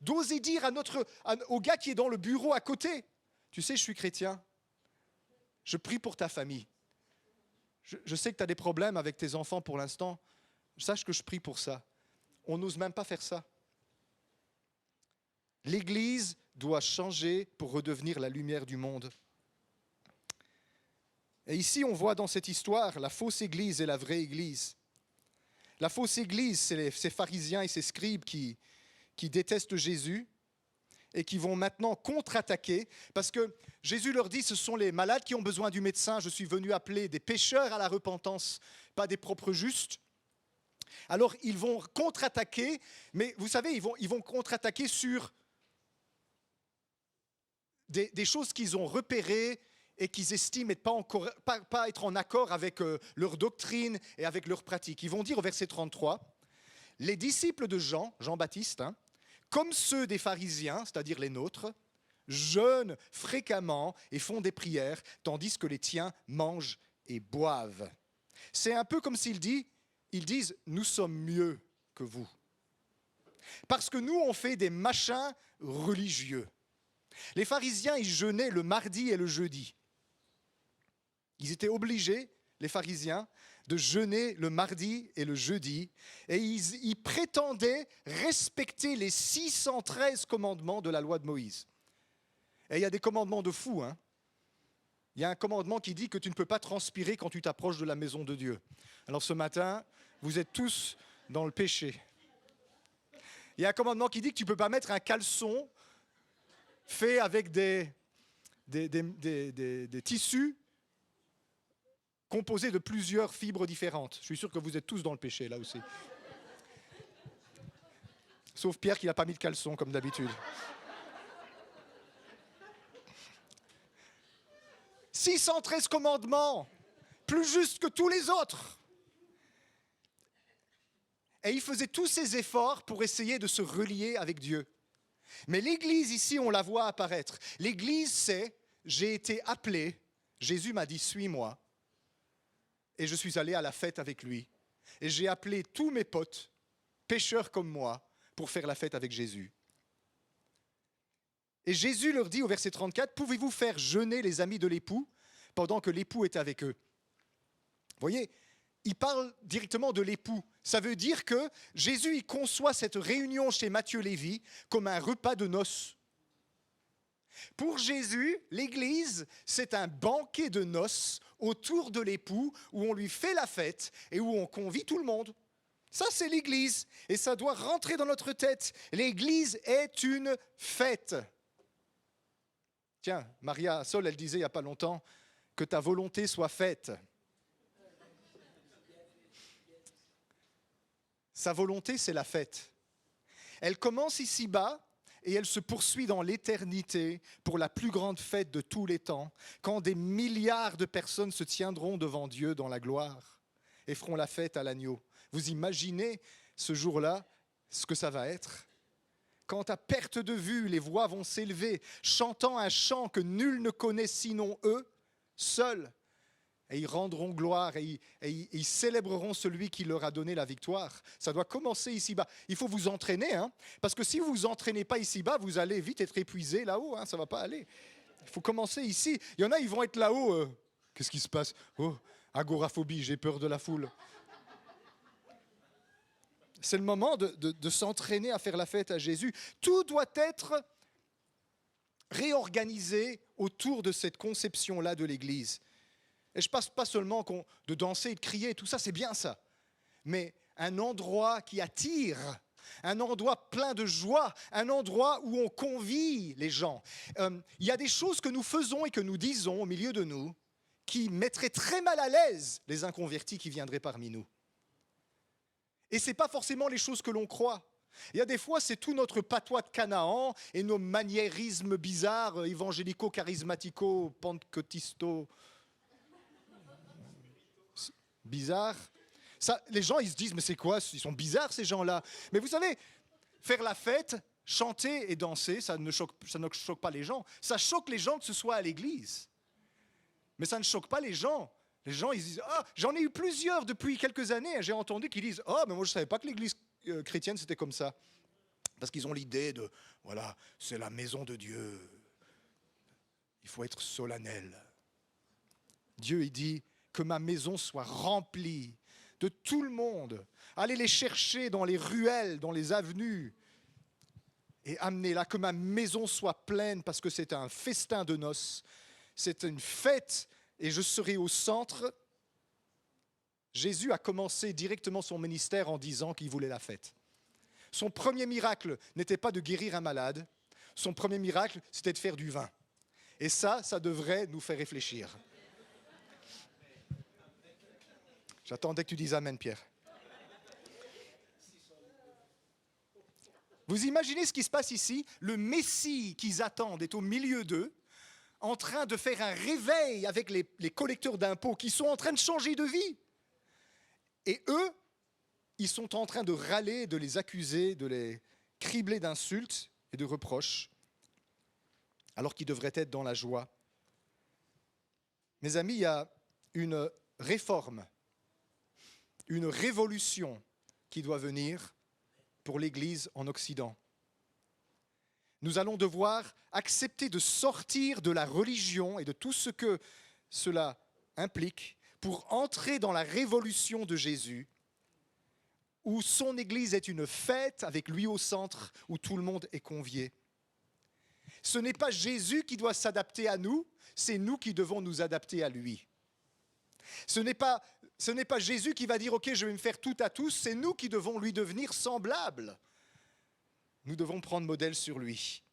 d'oser dire au gars qui est dans le bureau à côté, tu sais, je suis chrétien, je prie pour ta famille. Je sais que tu as des problèmes avec tes enfants pour l'instant, sache que je prie pour ça. On n'ose même pas faire ça. L'Église doit changer pour redevenir la lumière du monde. Et ici, on voit dans cette histoire la fausse Église et la vraie Église. La fausse Église, c'est ces pharisiens et ces scribes qui détestent Jésus et qui vont maintenant contre-attaquer, parce que Jésus leur dit, ce sont les malades qui ont besoin du médecin, je suis venu appeler des pécheurs à la repentance, pas des propres justes. Alors ils vont contre-attaquer, mais vous savez, ils vont contre-attaquer sur des choses qu'ils ont repérées et qu'ils estiment pas être en accord avec leur doctrine et avec leur pratique. Ils vont dire au verset 33, les disciples de Jean-Baptiste, comme ceux des pharisiens, c'est-à-dire les nôtres, jeûnent fréquemment et font des prières, tandis que les tiens mangent et boivent. C'est un peu comme ils disent, nous sommes mieux que vous. Parce que nous, on fait des machins religieux. Les pharisiens, ils jeûnaient le mardi et le jeudi. Ils étaient obligés, les pharisiens, de jeûner le mardi et le jeudi, et ils prétendaient respecter les 613 commandements de la loi de Moïse. Et il y a des commandements de fous. Hein. Il y a un commandement qui dit que tu ne peux pas transpirer quand tu t'approches de la maison de Dieu. Alors ce matin, vous êtes tous dans le péché. Il y a un commandement qui dit que tu ne peux pas mettre un caleçon fait avec des tissus composés de plusieurs fibres différentes. Je suis sûr que vous êtes tous dans le péché, là aussi. Sauf Pierre qui n'a pas mis de caleçon, comme d'habitude. 613 commandements, plus juste que tous les autres. Et ils faisaient tous ces efforts pour essayer de se relier avec Dieu. Mais l'Église, ici, on la voit apparaître. L'Église, c'est, j'ai été appelé, Jésus m'a dit, suis-moi. Et je suis allé à la fête avec lui. Et j'ai appelé tous mes potes, pécheurs comme moi, pour faire la fête avec Jésus. Et Jésus leur dit au verset 34, « Pouvez-vous faire jeûner les amis de l'époux pendant que l'époux est avec eux ?» Vous voyez, il parle directement de l'époux. Ça veut dire que Jésus, il conçoit cette réunion chez Matthieu Lévy comme un repas de noces. Pour Jésus, l'Église, c'est un banquet de noces autour de l'époux où on lui fait la fête et où on convie tout le monde. Ça, c'est l'Église et ça doit rentrer dans notre tête. L'Église est une fête. Tiens, Maria Sol, elle disait il n'y a pas longtemps que ta volonté soit faite. Sa volonté, c'est la fête. Elle commence ici-bas et elle se poursuit dans l'éternité pour la plus grande fête de tous les temps, quand des milliards de personnes se tiendront devant Dieu dans la gloire et feront la fête à l'agneau. Vous imaginez ce jour-là, ce que ça va être ? Quand à perte de vue, les voix vont s'élever, chantant un chant que nul ne connaît sinon eux, seuls. Et ils rendront gloire et ils célébreront celui qui leur a donné la victoire. Ça doit commencer ici-bas. Il faut vous entraîner, hein, parce que si vous ne vous entraînez pas ici-bas, vous allez vite être épuisé là-haut, hein, ça ne va pas aller. Il faut commencer ici. Il y en a, ils vont être là-haut. Qu'est-ce qui se passe ? Oh, agoraphobie, j'ai peur de la foule. C'est le moment de s'entraîner à faire la fête à Jésus. Tout doit être réorganisé autour de cette conception-là de l'Église. Et je ne passe pas seulement de danser et de crier, tout ça, c'est bien ça. Mais un endroit qui attire, un endroit plein de joie, un endroit où on convie les gens. Il y a des choses que nous faisons et que nous disons au milieu de nous qui mettraient très mal à l'aise les inconvertis qui viendraient parmi nous. Et ce n'est pas forcément les choses que l'on croit. Il y a des fois, c'est tout notre patois de Canaan et nos maniérismes bizarres, évangélico-charismatico, pentecôtisto, bizarres. Ça, les gens, ils se disent, mais c'est quoi ? Ils sont bizarres, ces gens-là. Mais vous savez, faire la fête, chanter et danser, ça ne choque pas les gens. Ça choque les gens que ce soit à l'église. Mais ça ne choque pas les gens Les gens, ils disent, ah, j'en ai eu plusieurs depuis quelques années. J'ai entendu qu'ils disent, oh, mais moi je ne savais pas que l'église chrétienne c'était comme ça. Parce qu'ils ont l'idée de, voilà, c'est la maison de Dieu. Il faut être solennel. Dieu, il dit que ma maison soit remplie de tout le monde. Allez les chercher dans les ruelles, dans les avenues et amenez-la, que ma maison soit pleine parce que c'est un festin de noces. C'est une fête et je serai au centre. Jésus a commencé directement son ministère en disant qu'il voulait la fête. Son premier miracle n'était pas de guérir un malade. Son premier miracle, c'était de faire du vin. Et ça devrait nous faire réfléchir. J'attendais que tu dises Amen, Pierre. Vous imaginez ce qui se passe ici? Le Messie qu'ils attendent est au milieu d'eux, en train de faire un réveil avec les collecteurs d'impôts qui sont en train de changer de vie. Et eux, ils sont en train de râler, de les accuser, de les cribler d'insultes et de reproches, alors qu'ils devraient être dans la joie. Mes amis, il y a une réforme, une révolution qui doit venir pour l'Église en Occident. Nous allons devoir accepter de sortir de la religion et de tout ce que cela implique pour entrer dans la révolution de Jésus, où son Église est une fête avec lui au centre, où tout le monde est convié. Ce n'est pas Jésus qui doit s'adapter à nous, c'est nous qui devons nous adapter à lui. Ce n'est pas Jésus qui va dire « Ok, je vais me faire tout à tous », c'est nous qui devons lui devenir semblables. Nous devons prendre modèle sur lui.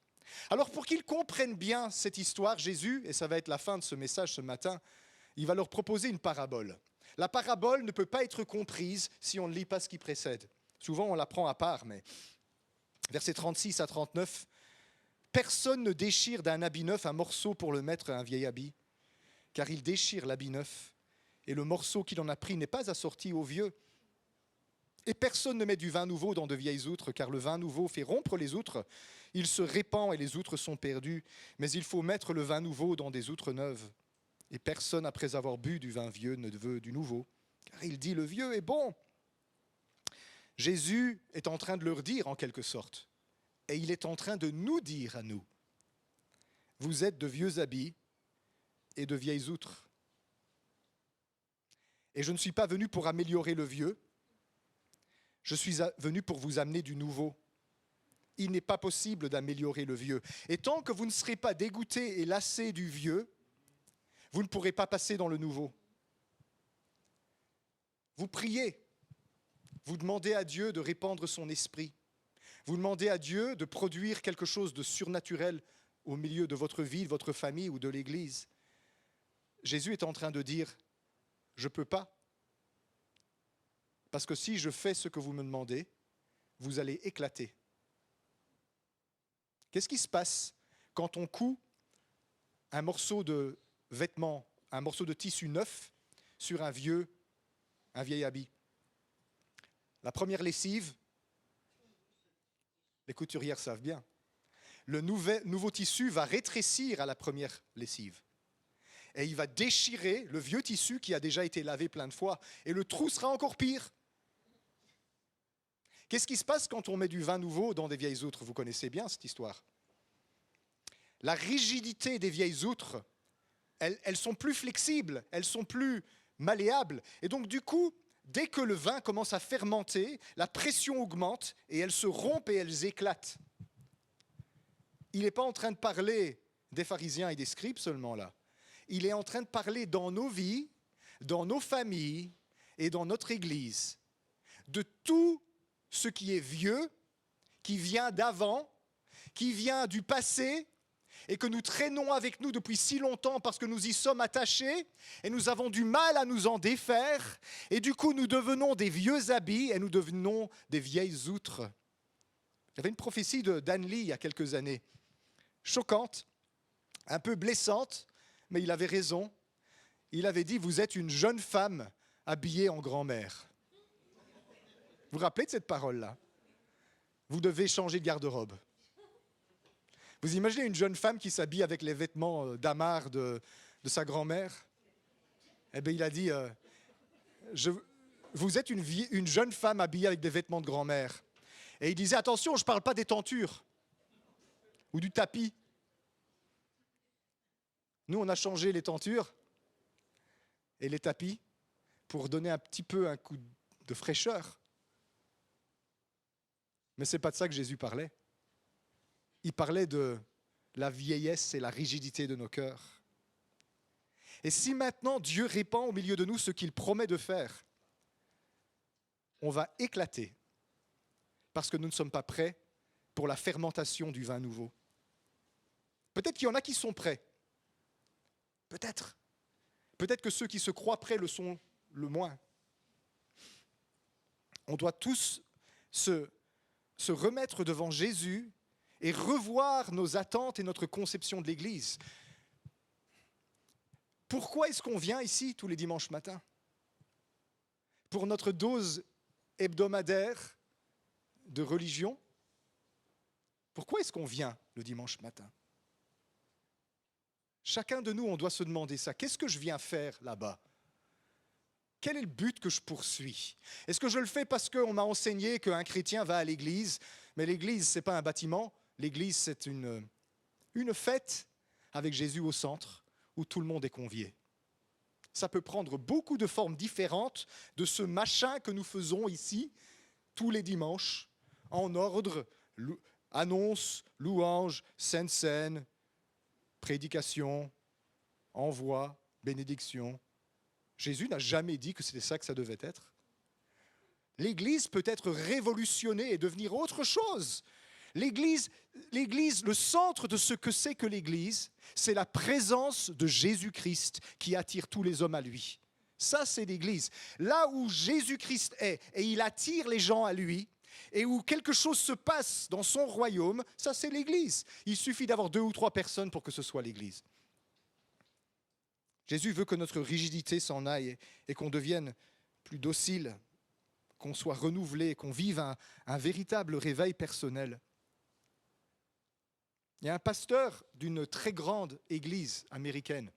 Alors pour qu'ils comprennent bien cette histoire, Jésus, et ça va être la fin de ce message ce matin, il va leur proposer une parabole. La parabole ne peut pas être comprise si on ne lit pas ce qui précède. Souvent on la prend à part, mais versets 36 à 39, « Personne ne déchire d'un habit neuf un morceau pour le mettre à un vieil habit, car il déchire l'habit neuf. Et le morceau qu'il en a pris n'est pas assorti au vieux. Et personne ne met du vin nouveau dans de vieilles outres, car le vin nouveau fait rompre les outres. Il se répand et les outres sont perdues. Mais il faut mettre le vin nouveau dans des outres neuves. Et personne, après avoir bu du vin vieux, ne veut du nouveau. Car il dit, le vieux est bon. » Jésus est en train de leur dire, en quelque sorte, et il est en train de nous dire à nous, vous êtes de vieux habits et de vieilles outres. Et je ne suis pas venu pour améliorer le vieux, je suis venu pour vous amener du nouveau. Il n'est pas possible d'améliorer le vieux. Et tant que vous ne serez pas dégoûtés et lassés du vieux, vous ne pourrez pas passer dans le nouveau. Vous priez, vous demandez à Dieu de répandre son esprit. Vous demandez à Dieu de produire quelque chose de surnaturel au milieu de votre vie, de votre famille ou de l'Église. Jésus est en train de dire, je ne peux pas. Parce que si je fais ce que vous me demandez, vous allez éclater. Qu'est-ce qui se passe quand on coud un morceau de vêtement, un morceau de tissu neuf sur un vieil habit? La première lessive, les couturières savent bien. Le nouveau tissu va rétrécir à la première lessive. Et il va déchirer le vieux tissu qui a déjà été lavé plein de fois. Et le trou sera encore pire. Qu'est-ce qui se passe quand on met du vin nouveau dans des vieilles outres? Vous connaissez bien cette histoire. La rigidité des vieilles outres, elles sont plus flexibles, elles sont plus malléables. Et donc du coup, dès que le vin commence à fermenter, la pression augmente et elles se rompent et elles éclatent. Il n'est pas en train de parler des pharisiens et des scribes seulement là. Il est en train de parler dans nos vies, dans nos familles et dans notre Église, de tout ce qui est vieux, qui vient d'avant, qui vient du passé et que nous traînons avec nous depuis si longtemps parce que nous y sommes attachés et nous avons du mal à nous en défaire et du coup nous devenons des vieux habits et nous devenons des vieilles outres. Il y avait une prophétie d'Anne Lee il y a quelques années, choquante, un peu blessante, mais il avait raison. Il avait dit, vous êtes une jeune femme habillée en grand-mère. Vous vous rappelez de cette parole-là? Vous devez changer de garde-robe. Vous imaginez une jeune femme qui s'habille avec les vêtements d'Amar de sa grand-mère? Eh bien, il a dit, vous êtes une jeune femme habillée avec des vêtements de grand-mère. Et il disait, attention, je ne parle pas des tentures ou du tapis. Nous, on a changé les tentures et les tapis pour donner un petit peu un coup de fraîcheur. Mais ce n'est pas de ça que Jésus parlait. Il parlait de la vieillesse et la rigidité de nos cœurs. Et si maintenant Dieu répand au milieu de nous ce qu'il promet de faire, on va éclater parce que nous ne sommes pas prêts pour la fermentation du vin nouveau. Peut-être qu'il y en a qui sont prêts. Peut-être. Peut-être que ceux qui se croient prêts le sont le moins. On doit tous se remettre devant Jésus et revoir nos attentes et notre conception de l'Église. Pourquoi est-ce qu'on vient ici tous les dimanches matins? Pour notre dose hebdomadaire de religion? Pourquoi est-ce qu'on vient le dimanche matin? Chacun de nous, on doit se demander ça. Qu'est-ce que je viens faire là-bas? Quel est le but que je poursuis? Est-ce que je le fais parce qu'on m'a enseigné qu'un chrétien va à l'église? Mais l'église, ce n'est pas un bâtiment. L'église, c'est une fête avec Jésus au centre où tout le monde est convié. Ça peut prendre beaucoup de formes différentes de ce machin que nous faisons ici tous les dimanches, en ordre, annonce, louange, sainte scène, prédication, envoi, bénédiction. Jésus n'a jamais dit que c'était ça que ça devait être. L'Église peut être révolutionnée et devenir autre chose. L'Église, le centre de ce que c'est que l'Église, c'est la présence de Jésus-Christ qui attire tous les hommes à lui. Ça, c'est l'Église. Là où Jésus-Christ est et il attire les gens à lui, et où quelque chose se passe dans son royaume, ça, c'est l'Église. Il suffit d'avoir 2 ou 3 personnes pour que ce soit l'Église. Jésus veut que notre rigidité s'en aille et qu'on devienne plus docile, qu'on soit renouvelé, qu'on vive un véritable réveil personnel. Il y a un pasteur d'une très grande église américaine,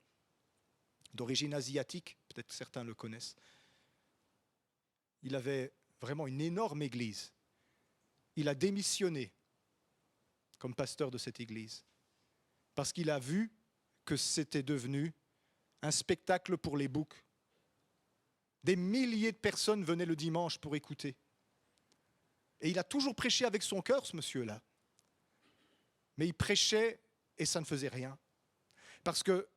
d'origine asiatique, peut-être que certains le connaissent. Il avait vraiment une énorme église. Il a démissionné comme pasteur de cette église parce qu'il a vu que c'était devenu un spectacle pour les boucs. Des milliers de personnes venaient le dimanche pour écouter. Et il a toujours prêché avec son cœur, ce monsieur-là. Mais il prêchait et ça ne faisait rien. Parce que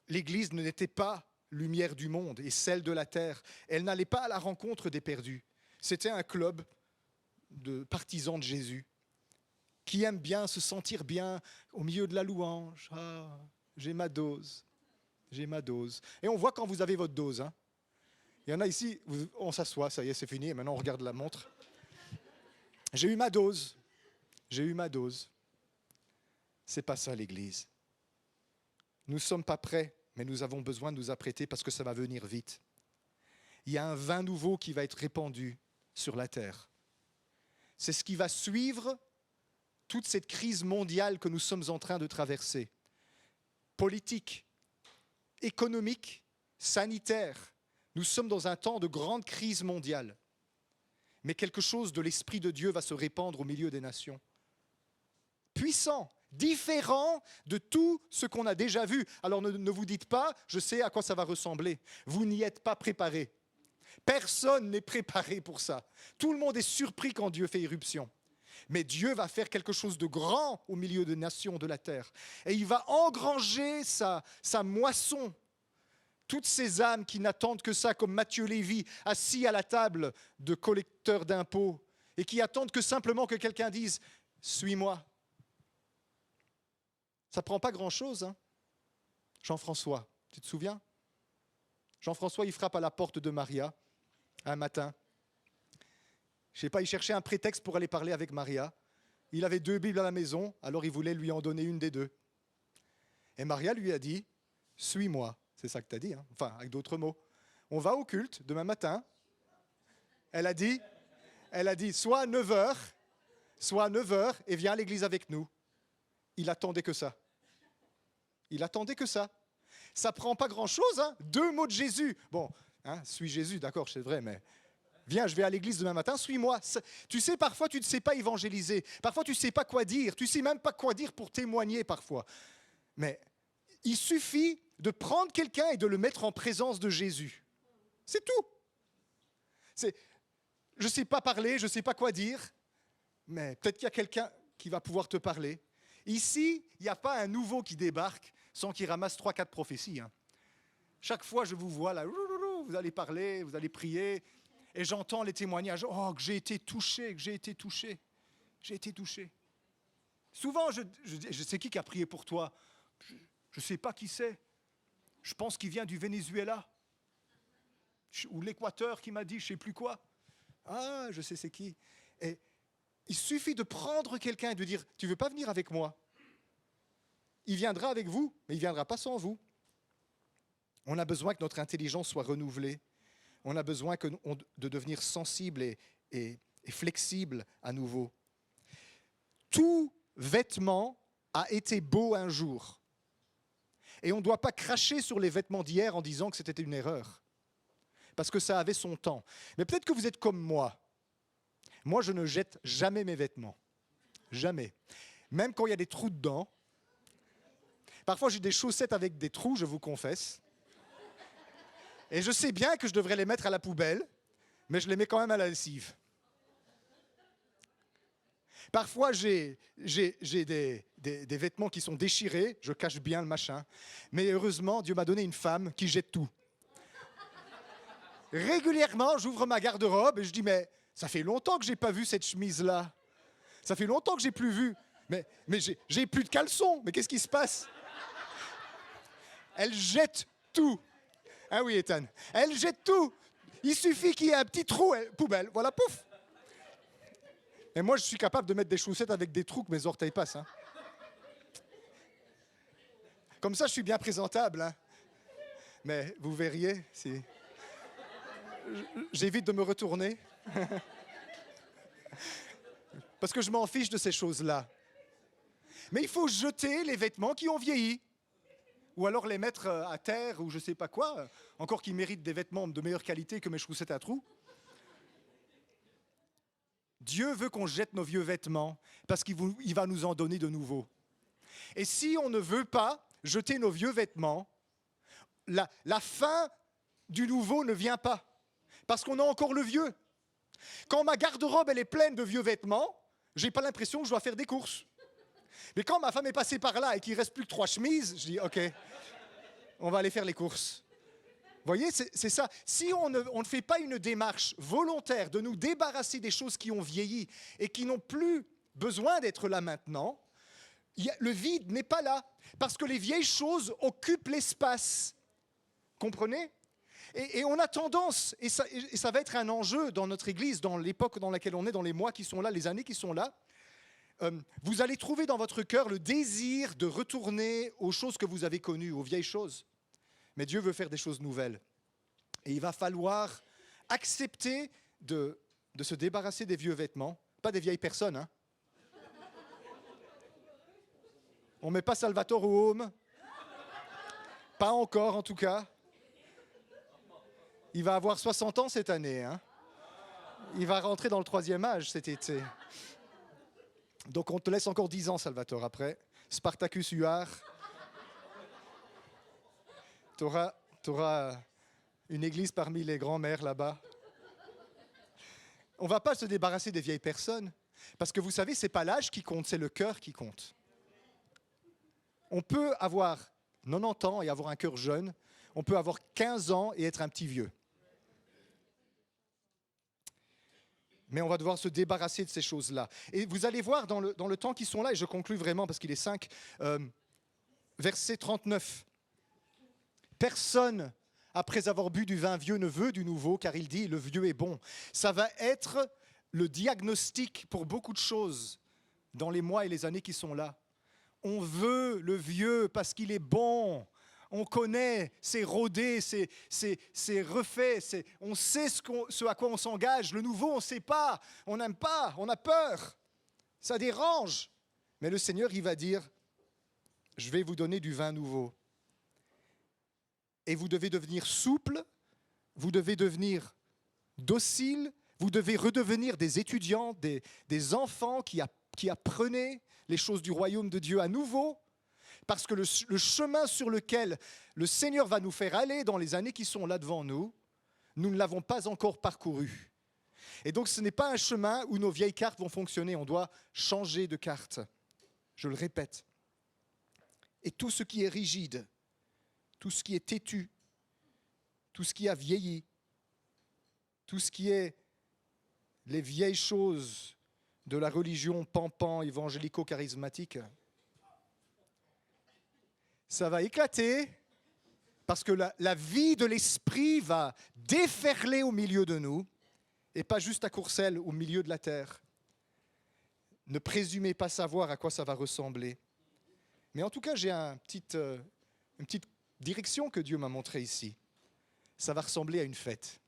l'Église n'était pas lumière du monde et celle de la terre. Elle n'allait pas à la rencontre des perdus. C'était un club de partisans de Jésus qui aiment bien se sentir bien au milieu de la louange. Ah, j'ai ma dose. J'ai ma dose. Et on voit quand vous avez votre dose. Hein. Il y en a ici, on s'assoit, ça y est, c'est fini, et maintenant on regarde la montre. J'ai eu ma dose. J'ai eu ma dose. C'est pas ça l'Église. Nous ne sommes pas prêts, mais nous avons besoin de nous apprêter parce que ça va venir vite. Il y a un vin nouveau qui va être répandu sur la terre. C'est ce qui va suivre toute cette crise mondiale que nous sommes en train de traverser. Politique, économique, sanitaire. Nous sommes dans un temps de grande crise mondiale. Mais quelque chose de l'Esprit de Dieu va se répandre au milieu des nations. Puissant, différent de tout ce qu'on a déjà vu. Alors ne vous dites pas, je sais à quoi ça va ressembler. Vous n'y êtes pas préparés. Personne n'est préparé pour ça. Tout le monde est surpris quand Dieu fait irruption. Mais Dieu va faire quelque chose de grand au milieu des nations de la terre. Et il va engranger sa moisson. Toutes ces âmes qui n'attendent que ça, comme Matthieu Lévy, assis à la table de collecteurs d'impôts, et qui attendent que simplement que quelqu'un dise « Suis-moi ». Ça ne prend pas grand-chose. Hein. Jean-François, tu te souviens? Jean-François, il frappe à la porte de Maria un matin. Je ne sais pas, il cherchait un prétexte pour aller parler avec Maria. Il avait 2 Bibles à la maison, alors il voulait lui en donner une des 2. Et Maria lui a dit « Suis-moi ». C'est ça que tu as dit, hein, enfin, avec d'autres mots. On va au culte demain matin. Elle a dit, soit à 9h, et viens à l'église avec nous. Il attendait que ça. Il attendait que ça. Ça prend pas grand-chose, hein. 2 mots de Jésus. Bon, hein, suis Jésus, d'accord, c'est vrai, mais viens, je vais à l'église demain matin, suis-moi. Tu sais, parfois, tu ne sais pas évangéliser. Parfois, tu ne sais pas quoi dire. Tu ne sais même pas quoi dire pour témoigner parfois. Mais il suffit de prendre quelqu'un et de le mettre en présence de Jésus. C'est tout. Je ne sais pas parler, je ne sais pas quoi dire, mais peut-être qu'il y a quelqu'un qui va pouvoir te parler. Ici, il n'y a pas un nouveau qui débarque sans qu'il ramasse 3-4 prophéties. Hein. Chaque fois, je vous vois là, vous allez parler, vous allez prier, et j'entends les témoignages. Oh, que j'ai été touché, que j'ai été touché. J'ai été touché. Souvent, je sais qui a prié pour toi. Je ne sais pas qui c'est. Je pense qu'il vient du Venezuela. Ou l'Équateur qui m'a dit, je ne sais plus quoi. Ah, je sais c'est qui. Et il suffit de prendre quelqu'un et de dire, tu ne veux pas venir avec moi? Il viendra avec vous, mais il ne viendra pas sans vous. On a besoin que notre intelligence soit renouvelée. On a besoin de devenir sensible et flexible à nouveau. Tout vêtement a été beau un jour. Et on ne doit pas cracher sur les vêtements d'hier en disant que c'était une erreur. Parce que ça avait son temps. Mais peut-être que vous êtes comme moi. Moi, je ne jette jamais mes vêtements. Jamais. Même quand il y a des trous dedans. Parfois, j'ai des chaussettes avec des trous, je vous confesse. Et je sais bien que je devrais les mettre à la poubelle, mais je les mets quand même à la lessive. Parfois, j'ai des vêtements qui sont déchirés, je cache bien le machin. Mais heureusement, Dieu m'a donné une femme qui jette tout. Régulièrement, j'ouvre ma garde-robe et je dis, mais ça fait longtemps que je n'ai pas vu cette chemise-là. Ça fait longtemps que je n'ai plus vu. Mais j'ai plus de caleçons. Mais qu'est-ce qui se passe? Elle jette tout. Ah oui, Ethan. Elle jette tout. Il suffit qu'il y ait un petit trou, poubelle. Voilà, pouf. Et moi, je suis capable de mettre des chaussettes avec des trous que mes orteils passent. Hein. Comme ça, je suis bien présentable. Hein. Mais vous verriez, si... J'évite de me retourner. Parce que je m'en fiche de ces choses-là. Mais il faut jeter les vêtements qui ont vieilli. Ou alors les mettre à terre, ou je ne sais pas quoi. Encore qu'ils méritent des vêtements de meilleure qualité que mes chaussettes à trous. Dieu veut qu'on jette nos vieux vêtements parce qu'il va nous en donner de nouveaux. Et si on ne veut pas jeter nos vieux vêtements, la fin du nouveau ne vient pas. Parce qu'on a encore le vieux. Quand ma garde-robe elle est pleine de vieux vêtements, je n'ai pas l'impression que je dois faire des courses. Mais quand ma femme est passée par là et qu'il ne reste plus que 3 chemises, je dis, OK, on va aller faire les courses. Vous voyez, c'est ça. Si on ne fait pas une démarche volontaire de nous débarrasser des choses qui ont vieilli et qui n'ont plus besoin d'être là maintenant, le vide n'est pas là. Parce que les vieilles choses occupent l'espace. Comprenez ? Et on a tendance, et ça va être un enjeu dans notre Église, dans l'époque dans laquelle on est, dans les mois qui sont là, les années qui sont là, vous allez trouver dans votre cœur le désir de retourner aux choses que vous avez connues, aux vieilles choses. Mais Dieu veut faire des choses nouvelles. Et il va falloir accepter de se débarrasser des vieux vêtements, pas des vieilles personnes. Hein. On ne met pas Salvatore au home. Pas encore, en tout cas. Il va avoir 60 ans cette année. Hein. Il va rentrer dans le 3e âge cet été. Donc on te laisse encore 10 ans, Salvatore, après. Spartacus Huard. Tu auras une église parmi les grands-mères là-bas. On ne va pas se débarrasser des vieilles personnes. Parce que vous savez, ce n'est pas l'âge qui compte, c'est le cœur qui compte. On peut avoir 90 ans et avoir un cœur jeune. On peut avoir 15 ans et être un petit vieux. Mais on va devoir se débarrasser de ces choses-là. Et vous allez voir dans le temps qui sont là, et je conclus vraiment parce qu'il est 5, verset 39. Personne, après avoir bu du vin vieux, ne veut du nouveau, car il dit, le vieux est bon. Ça va être le diagnostic pour beaucoup de choses dans les mois et les années qui sont là. On veut le vieux parce qu'il est bon. On connaît, c'est rodé, c'est refait, on sait ce à quoi on s'engage. Le nouveau, on ne sait pas, on n'aime pas, on a peur. Ça dérange. Mais le Seigneur, il va dire, je vais vous donner du vin nouveau. et vous devez devenir souple, vous devez devenir docile, vous devez redevenir des étudiants, des enfants qui apprenaient les choses du royaume de Dieu à nouveau, parce que le chemin sur lequel le Seigneur va nous faire aller dans les années qui sont là devant nous, nous ne l'avons pas encore parcouru. Et donc ce n'est pas un chemin où nos vieilles cartes vont fonctionner, on doit changer de carte, je le répète. Et tout ce qui est rigide, tout ce qui est têtu, tout ce qui a vieilli, tout ce qui est les vieilles choses de la religion pampan évangélico-charismatique, ça va éclater parce que la vie de l'esprit va déferler au milieu de nous et pas juste à Courcelles, au milieu de la terre. Ne présumez pas savoir à quoi ça va ressembler. Mais en tout cas, j'ai une petite direction que Dieu m'a montrée ici. Ça va ressembler à une fête,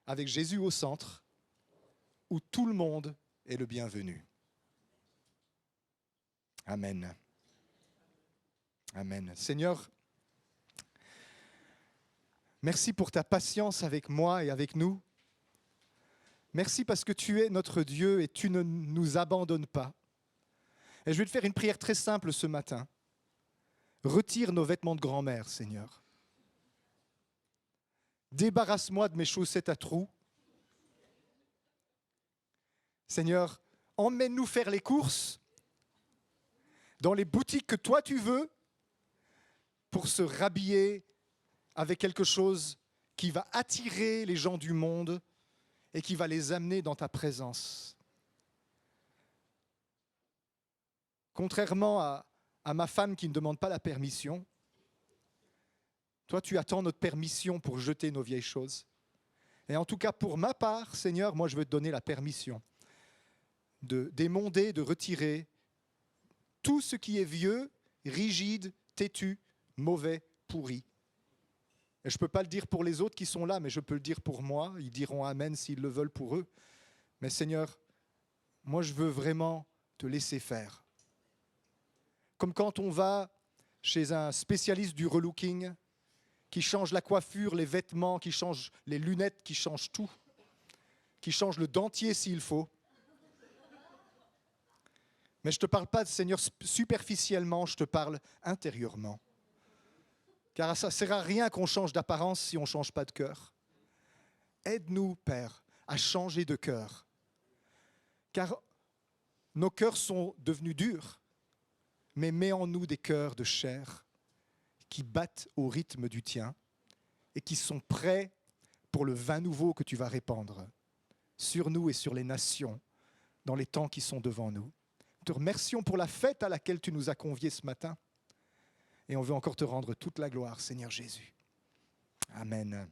avec Jésus au centre, où tout le monde est le bienvenu. Amen. Amen. Seigneur, merci pour ta patience avec moi et avec nous. Merci parce que tu es notre Dieu et tu ne nous abandonnes pas. Et je vais te faire une prière très simple ce matin. Retire nos vêtements de grand-mère, Seigneur. Débarrasse-moi de mes chaussettes à trous. Seigneur, emmène-nous faire les courses dans les boutiques que toi tu veux pour se rhabiller avec quelque chose qui va attirer les gens du monde et qui va les amener dans ta présence. Contrairement à ma femme qui ne demande pas la permission, toi tu attends notre permission pour jeter nos vieilles choses. Et en tout cas pour ma part, Seigneur, moi je veux te donner la permission d'émonder, de retirer tout ce qui est vieux, rigide, têtu, mauvais, pourri. Et je ne peux pas le dire pour les autres qui sont là, mais je peux le dire pour moi. Ils diront Amen s'ils le veulent pour eux. Mais Seigneur, moi je veux vraiment te laisser faire. Comme quand on va chez un spécialiste du relooking, qui change la coiffure, les vêtements, qui change les lunettes, qui change tout, qui change le dentier s'il faut. Mais je ne te parle pas, Seigneur, superficiellement, je te parle intérieurement. Car ça ne sert à rien qu'on change d'apparence si on ne change pas de cœur. Aide-nous, Père, à changer de cœur. Car nos cœurs sont devenus durs, mais mets en nous des cœurs de chair qui battent au rythme du tien et qui sont prêts pour le vin nouveau que tu vas répandre sur nous et sur les nations dans les temps qui sont devant nous. Nous te remercions pour la fête à laquelle tu nous as conviés ce matin et on veut encore te rendre toute la gloire, Seigneur Jésus. Amen.